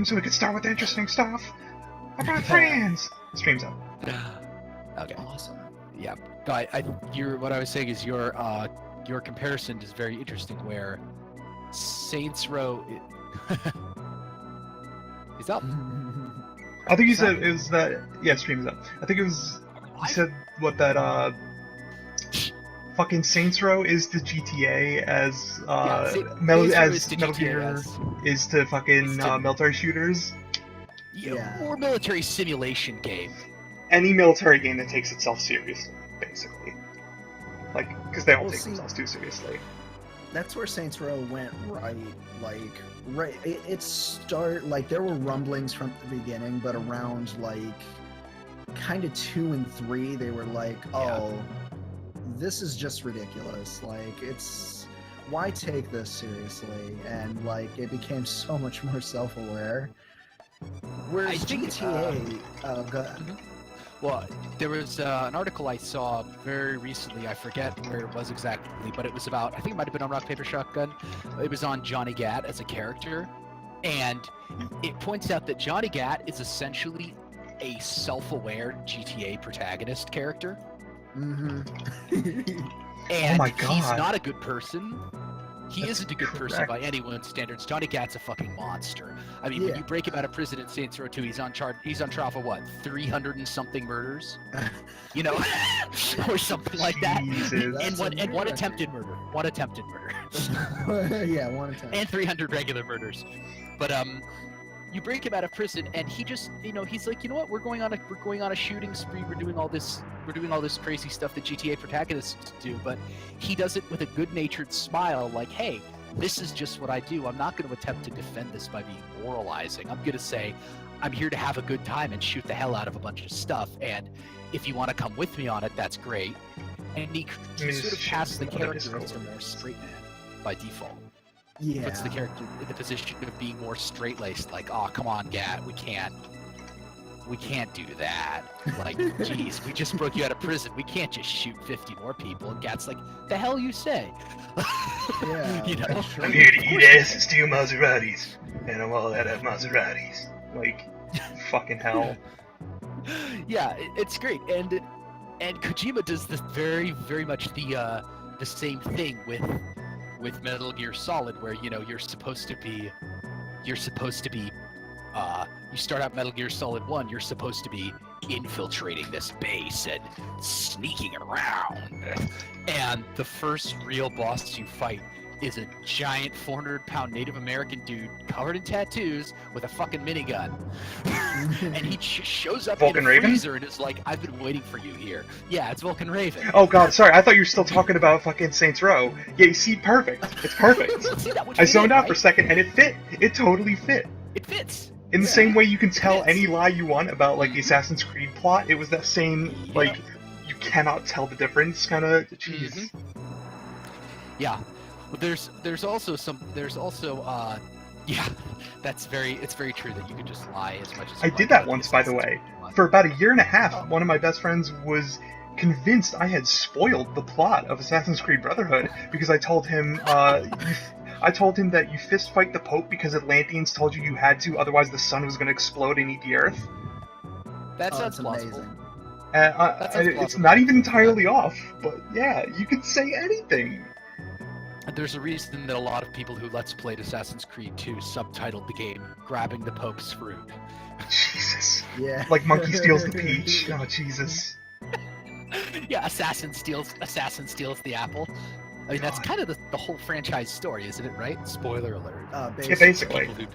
time so we could start with interesting stuff about friends. Streams out. Okay. Awesome. Yeah. But what I was saying is your comparison is very interesting. Where Saints Row is up. I think you said it was that. Yeah, streams up. I think it was. You said what that fucking Saints Row is to GTA as Metal Gear is to fucking military shooters. Yeah. Or military simulation game. Any military game that takes itself seriously, basically. Like, because they all take themselves too seriously. That's where Saints Row went right. Like, there were rumblings from the beginning, but around, like, kind of 2 and 3, they were like, oh, this is just ridiculous. Like, why take this seriously? And, like, it became so much more self-aware. Whereas GTA, Well, there was an article I saw very recently. I forget where it was exactly, but it was about, I think it might have been on Rock, Paper, Shotgun. It was on Johnny Gat as a character. And it points out that Johnny Gat is essentially a self-aware GTA protagonist character. Mm-hmm. And oh my God. He's not a good person. He That's isn't a good person by anyone's standards. Johnny Gat's a fucking monster. I mean, when you break him out of prison in Saints Row 2, he's on trial for what, 300 and something murders? You know, or something like that. And one attempted murder. One attempted murder. Yeah, one attempt. And 300 regular murders. But you break him out of prison, and he just, he's like, you know what? We're going on a shooting spree. We're doing all this crazy stuff that GTA protagonists do, but he does it with a good-natured smile, like, hey, this is just what I do. I'm not going to attempt to defend this by being moralizing. I'm going to say, I'm here to have a good time and shoot the hell out of a bunch of stuff, and if you want to come with me on it, that's great. And he sort of casts the character as a more straight man by default. Yeah. Puts the character in the position of being more straight-laced, like, oh, come on, Gat, we can't do that. Like, geez, we just broke you out of prison. We can't just shoot 50 more people. And Gat's like, the hell you say? Yeah. You know? I'm here to eat ass and steal Maseratis. And I'm all out of Maseratis. Like, fucking hell. Yeah, it's great. And Kojima does this very, very much the same thing with Metal Gear Solid, where, you're supposed to be you start out Metal Gear Solid 1, you're supposed to be infiltrating this base and sneaking around. And the first real boss you fight is a giant 400-pound Native American dude covered in tattoos with a fucking minigun. And he shows up Vulcan in a Raven? freezer and is like, I've been waiting for you here. Yeah, it's Vulcan Raven. Oh god, sorry, I thought you were still talking about fucking Saints Row. Yeah, you see, perfect. It's perfect. I zoned out for a second and it fit. It totally fit. It fits. In the same way you can tell any lie you want about, like, the Assassin's Creed plot, it was that same, like, you cannot tell the difference kind of, jeez. Yeah. Well, there's also it's very true that you can just lie as much as you I did that once, by the way. For about a year and a half, one of my best friends was convinced I had spoiled the plot of Assassin's Creed Brotherhood because I told him, that you fist fight the Pope because Atlanteans told you had to, otherwise the sun was going to explode and eat the Earth. That sounds plausible. amazing. It's not even entirely off, but yeah, you can say anything. There's a reason that a lot of people who Let's Played Assassin's Creed 2 subtitled the game "Grabbing the Pope's Fruit." Jesus. Yeah. Like monkey steals the peach. Oh, Jesus. Yeah, assassin steals the apple. I mean, that's kind of the whole franchise story, isn't it? Right? Spoiler alert. Yeah, basically.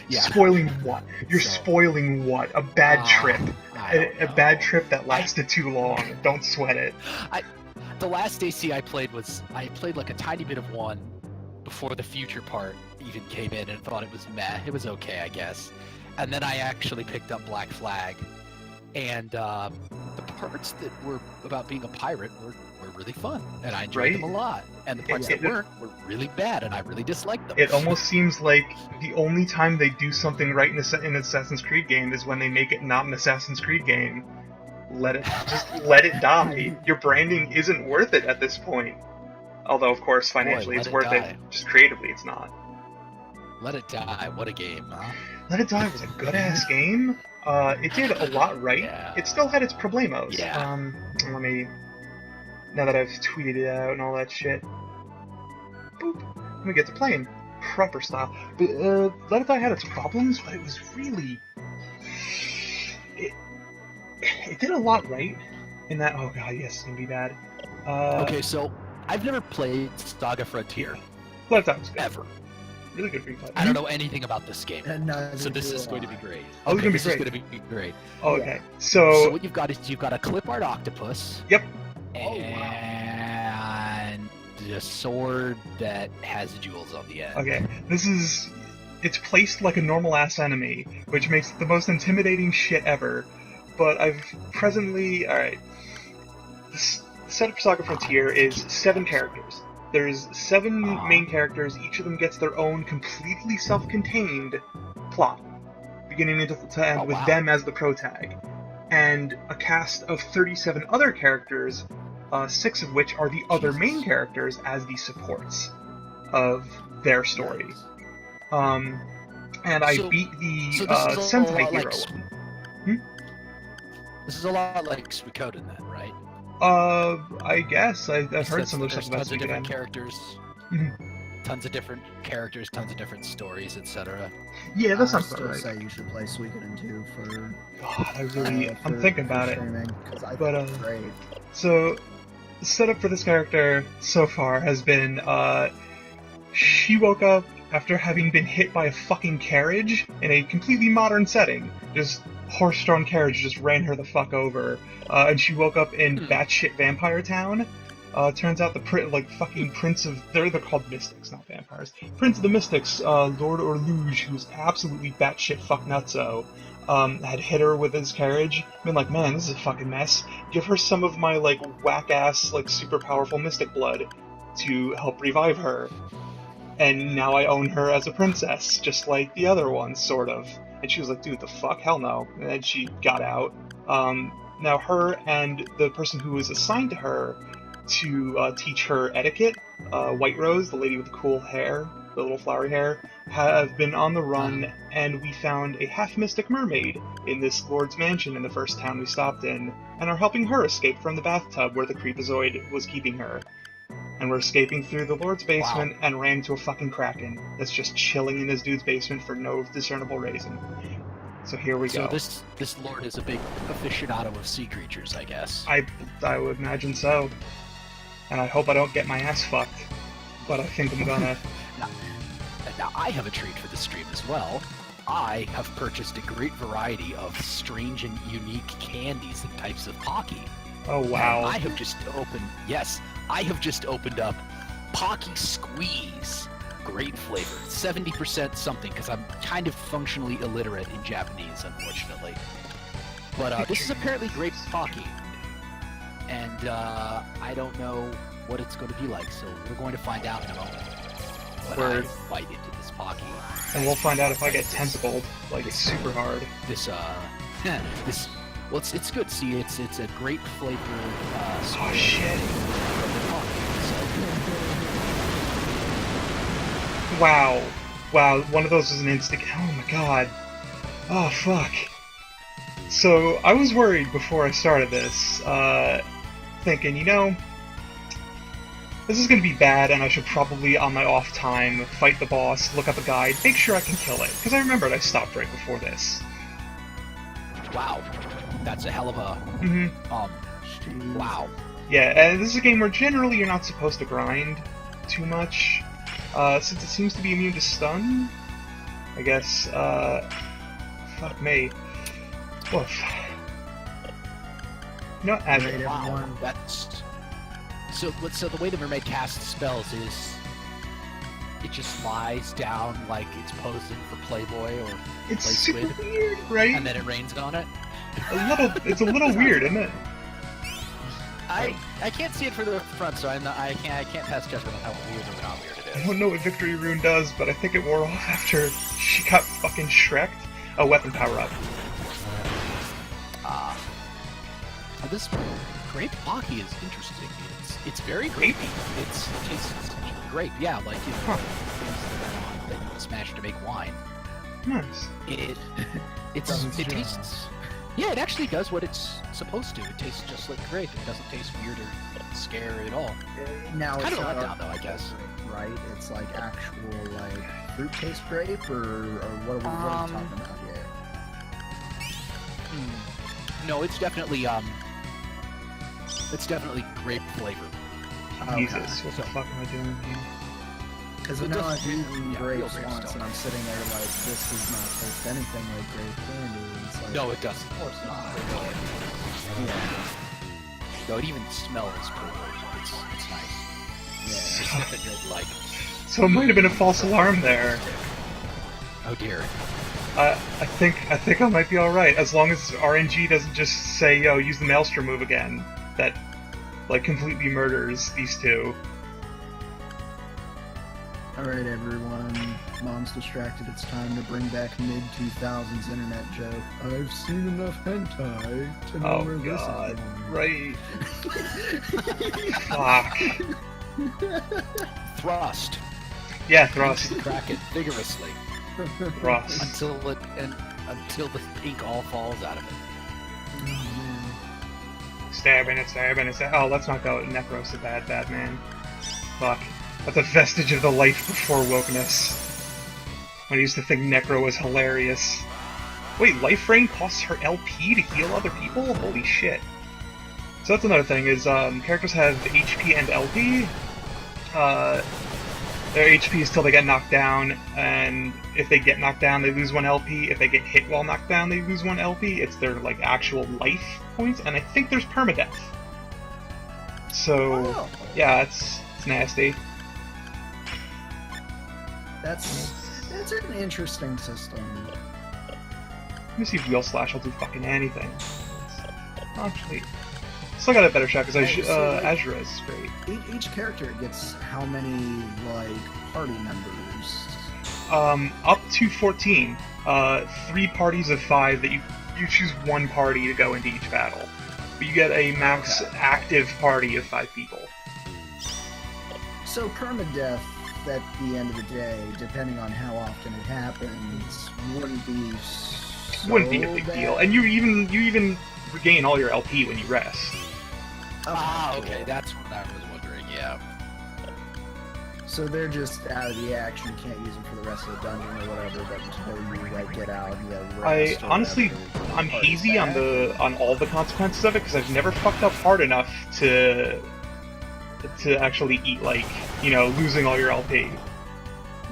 Yeah. Spoiling what? You're spoiling what? A bad trip. A bad trip that lasted too long. Don't sweat it. The last AC I played like a tiny bit of 1 before the future part even came in and thought it was meh. It was okay, I guess. And then I actually picked up Black Flag. And the parts that were about being a pirate were really fun, and I enjoyed them a lot. And the parts that weren't were really bad, and I really disliked them. It almost seems like the only time they do something right in an Assassin's Creed game is when they make it not an Assassin's Creed game. Let it die. Your branding isn't worth it at this point. Although, of course, financially it's worth it. Just creatively, it's not. Let it die. What a game, huh? Let It Die was a good-ass game. It did a lot right. Yeah. It still had its problemos. Yeah. Let me... Now that I've tweeted it out and all that shit. Boop. Let me get to playing. Proper style. But, Let It Die had its problems, but it was really... It did a lot right in that... Oh god, yes, it's gonna be bad. Okay, so I've never played SaGa Frontier. Let It Die was good. Ever. Really good replay. I don't know anything about this game. And neither So this do is going to I. be great. Oh, it's gonna be this great. is going to be great. Oh, Yeah. okay. So So what you've got is you've got a clip art octopus. Yep. And a sword that has jewels on the end. okay, it's placed like a normal ass enemy, which makes it the most intimidating shit ever. But I've presently... Alright. The setup for SaGa Frontier is 7 characters. There's 7 main characters, each of them gets their own completely self-contained plot, beginning to end with them as the protag. And a cast of 37 other characters, 6 of which are the other main characters as the supports of their story. And I beat the Sentai Hero one. This is a lot like Suikoden then, right? I guess. I've heard some of the There's stuff about tons of different Suikoden. characters. Mhm. Tons of different characters, tons of different stories, etc. Yeah, that sounds still about right. say you should play Suikoden 2 for... God, I'm thinking about it. Because I But, think it's great. So, the setup for this character so far has been, she woke up after having been hit by a fucking carriage in a completely modern setting. Just horse-drawn carriage just ran her the fuck over. And she woke up in batshit Vampire Town. Turns out the fucking Prince of... They're called Mystics, not vampires. Prince of the Mystics, Lord Orluge, who's absolutely batshit fuck nutso, had hit her with his carriage. Been like, man, this is a fucking mess. Give her some of my, like, whack-ass, like, super powerful mystic blood to help revive her. And now I own her as a princess, just like the other ones, sort of. And she was like, dude, the fuck? Hell no. And then she got out. Now her and the person who was assigned to her to teach her etiquette, White Rose, the lady with the cool hair, the little flowery hair, have been on the run, and we found a half-mystic mermaid in this lord's mansion in the first town we stopped in, and are helping her escape from the bathtub where the creepazoid was keeping her. And we're escaping through the lord's basement and ran into a fucking kraken that's just chilling in this dude's basement for no discernible reason. So here we go. So this lord is a big aficionado of sea creatures, I guess. I would imagine so. And I hope I don't get my ass fucked. But I think I'm gonna... Now I have a treat for the stream as well. I have purchased a great variety of strange and unique candies and types of Pocky. Oh wow. And I have just opened up Pocky Squeeze. Great flavor. 70% something, because I'm kind of functionally illiterate in Japanese, unfortunately. But this is apparently grape Pocky. And I don't know what it's going to be like, so we're going to find out in a moment. But I bite into this Pocky. And we'll find out if I get tentacled, like super hard. Well, it's good. See, it's a grape flavor. Oh shit. Wow. Wow, one of those was an instant. Oh my god. Oh fuck. So, I was worried before I started this, thinking, you know, this is gonna be bad and I should probably, on my off time, fight the boss, look up a guide, make sure I can kill it. Because I remembered I stopped right before this. Wow. That's a hell of a... wow. Yeah, and this is a game where generally you're not supposed to grind too much. Since it seems to be immune to stun, I guess, fuck me. Woof. No, wow, that's... So the way the mermaid casts spells is... It just lies down like it's posing for Playboy or it's Play super Squid, weird, right? and then it rains on it. It's a little weird, isn't it? I can't see it from the front, so I can't pass judgment on how weird or not weird it I is. don't know what Victory Rune does, but I think it wore off after she got fucking Shrek'd. A weapon power up. This grape Pocky is interesting. It's very grapey. It tastes grape, yeah, like things that you would smash to make wine. Nice. It Doesn't it strong. tastes. Yeah, it actually does what it's supposed to. It tastes just like grape. It doesn't taste weird or scary at all. Now Kind it's of a not letdown, though, I guess. right? It's like actual like fruit taste grape, or what are we talking about here? No, it's definitely grape flavor. Jesus, what the fuck am I doing here? Because It now doesn't- I've eaten yeah, grapes real grape once, stuff. and I'm sitting there like, this does not taste anything like grape candy. It's like, No, it doesn't. Of course not. Yeah. No, it even smells pretty good. It's nice. It's Yeah. just nothing you'll like. So it might have been a false alarm there. Oh dear. I think I might be alright, as long as RNG doesn't just say, yo, use the Maelstrom move again. That, like, completely murders these two. Alright, everyone. Mom's distracted. It's time to bring back mid-2000s internet joke. I've seen enough hentai to know Oh where god, this is going. right. Fuck. Thrust. Yeah, thrust. Crack it vigorously Thrust. until the ink all falls out of it. Stabbing it. Oh, let's not go. Necros a bad man. Fuck. That's a vestige of the life before wokeness. When I used to think Necro was hilarious. Wait, Life Rain costs her LP to heal other people? Holy shit. So that's another thing, is characters have HP and LP. Their HP is till they get knocked down, and if they get knocked down, they lose 1 LP. If they get hit while knocked down, they lose 1 LP. It's their, like, actual life points, and I think there's permadeath. So, Oh. yeah, it's nasty. That's an interesting system. Let me see if Wheel Slash will do fucking anything. Actually, still got a better shot, because Azura is great. Each character gets how many like party members? Up to 14. 3 parties of 5 that you choose 1 party to go into each battle. But you get a max active party of 5 people. So permadeath at the end of the day, depending on how often it happens, wouldn't be Wouldn't be a big deal. And you even regain all your LP when you rest. Okay, that's what I was wondering. Yeah. So they're just out of the action. You can't use them for the rest of the dungeon or whatever. But until you like get out, you gotta rest. Honestly, I'm hazy on all the consequences of it because I've never fucked up hard enough to actually eat, like, you know, losing all your LP.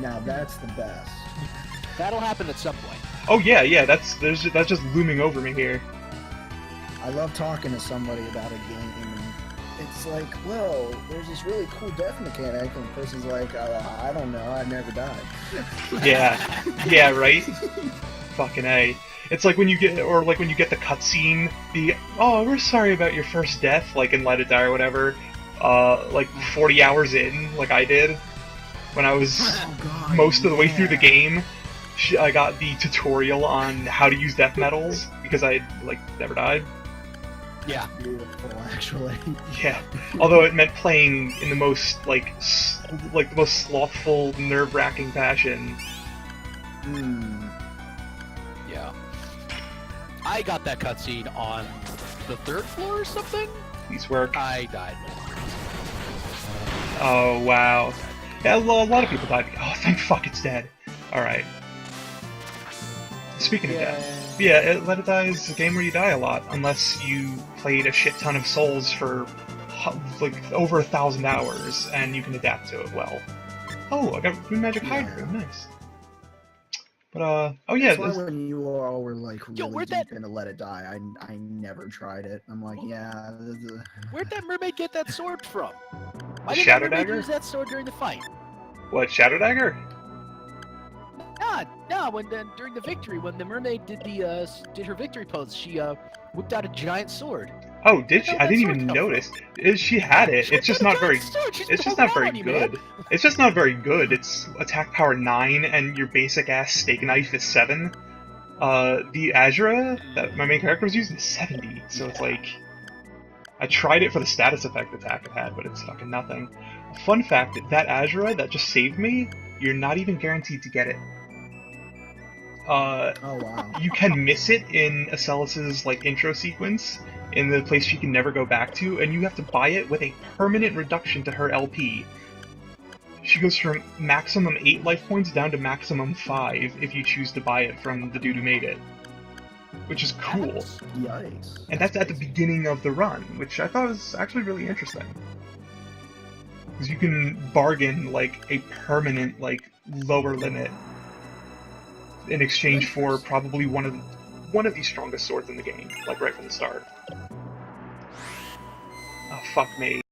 Now that's the best. That'll happen at some point. Oh yeah, that's just looming over me here. I love talking to somebody about a game, and it's like, well, there's this really cool death mechanic, and the person's like, I don't know, I've never died. Yeah, right? Fucking A. It's like when you get the cutscene, oh, we're sorry about your first death, like in Let It Die or whatever, like 40 hours in, like I did, when I was most of the way through the game. I got the tutorial on how to use death metals, because I, like, never died. Yeah. Beautiful, actually. Yeah, although it meant playing in the most, the most slothful, nerve-wracking fashion. Yeah. I got that cutscene on the 3rd floor or something. Please work. I died. Oh, wow. Yeah, a lot of people died. Oh, thank fuck it's dead. Alright. Speaking of death, yeah, Let It Die is a game where you die a lot, unless you played a shit ton of Souls for, like, over 1,000 hours, and you can adapt to it well. Oh, I got Rune Magic Hydra, nice. But, oh yeah. That's why when you all were, like, really where'd deep into Let It Die, I never tried it. I'm like, yeah... Where'd that mermaid get that sword from? Why The did Shadow that mermaid Dagger? use that sword during the fight? What, Shadow Dagger? No, during the victory, when the mermaid did her victory pose, she whipped out a giant sword. Oh, did she? Where'd I that didn't sword even come notice. She had it. She It's just whipped not out a very. giant sword. She's It's just going not very on you, man. good. It's just not very good. It's attack power 9, and your basic ass steak knife is 7. The Azura that my main character was using is 70. So it's like, I tried it for the status effect attack it had, but it's fucking nothing. Fun fact: that Azura that just saved me, you're not even guaranteed to get it. Oh wow. you can miss it in Acellus's like intro sequence in the place she can never go back to, and you have to buy it with a permanent reduction to her LP. She goes from maximum 8 life points down to maximum 5 if you choose to buy it from the dude who made it. Which is cool. Yikes. And that's at the beginning of the run, which I thought was actually really interesting. Because you can bargain like a permanent like lower limit in exchange for probably one of the strongest swords in the game, like right from the start. Oh fuck me.